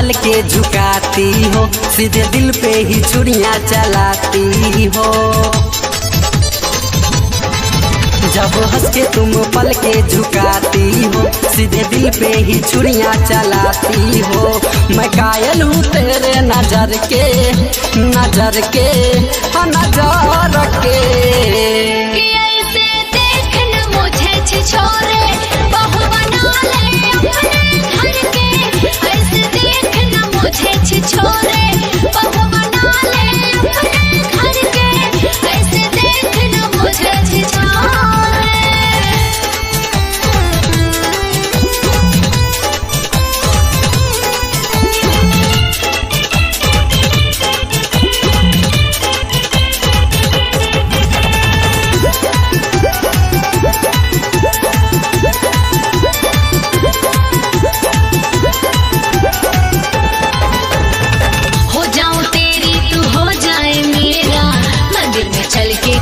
पल के झुकाती हो, सीधे दिल पे ही छुरियां चलाती हो। जब हंस के तुम पल के झुकाती हो, सीधे दिल पे ही छुरियां चलाती हो। मैं कायल हूँ तेरे नजर के, नजर के, नजर के। ऐसे देखना मुझे छिछोरे, बहू बना ले अपने घर के। ऐसे देखना मुझे छिछोरे, बहू बना ले अपने घर के। ऐसे देखना मुझे छिछोरे।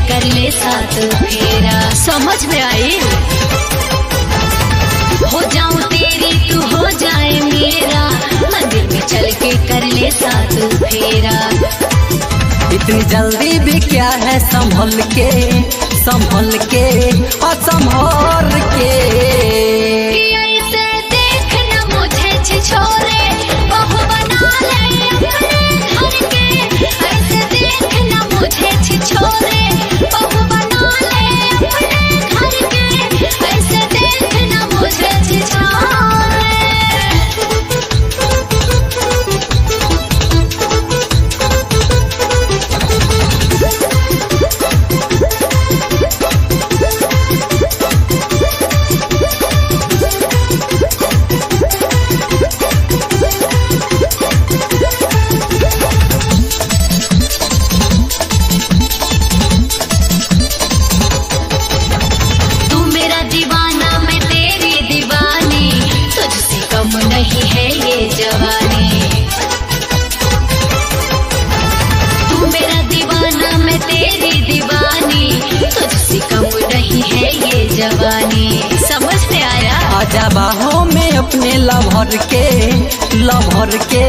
कर ले साथ फेरा, समझ में आई? हो जाऊं तेरी तू हो जाए मेरा, मंदिर में चल के कर ले साथ फेरा। इतनी जल्दी भी क्या है, संभल के, संभल के और संभल के। ऐसे देखना मुझे छिछोरे, बहू बना ले अपने घर के। ऐसे देखना मुझे छिछोरे, बहू बना ले अपने घर के। ऐसे देखना मुझे छिछोरे। नहीं है ये जवानी, तू मेरा दीवाना मैं तेरी दीवानी। तुझसे कम नहीं है ये जवानी, समझ में आया? आजा बाहों में अपने लभर के, लभर के,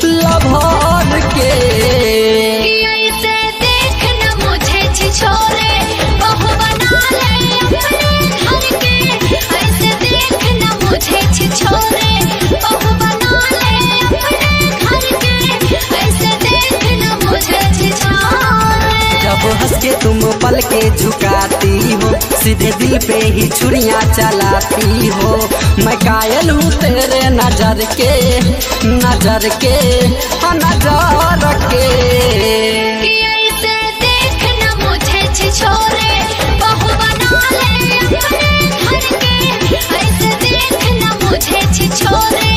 लभर के। ऐसे देखना मुझे छिछोरे, बहू बना ले अपने घर के। ऐसे देखना मुझे छिछोरे, बहू बना ले अपने घर के। ऐसे देखना मुझे छिछोरे। जब हंस के तुम पल के झुकाती हो, सीधे दिल पे ही छुरियां चलाती हो। मैं कायल हूँ तेरे नजर के, नजर के, नजर के। ऐसे देखना मुझे छिछोरे, बहू बना ले अपने घर के। ऐसे देखना मुझे छिछोरे।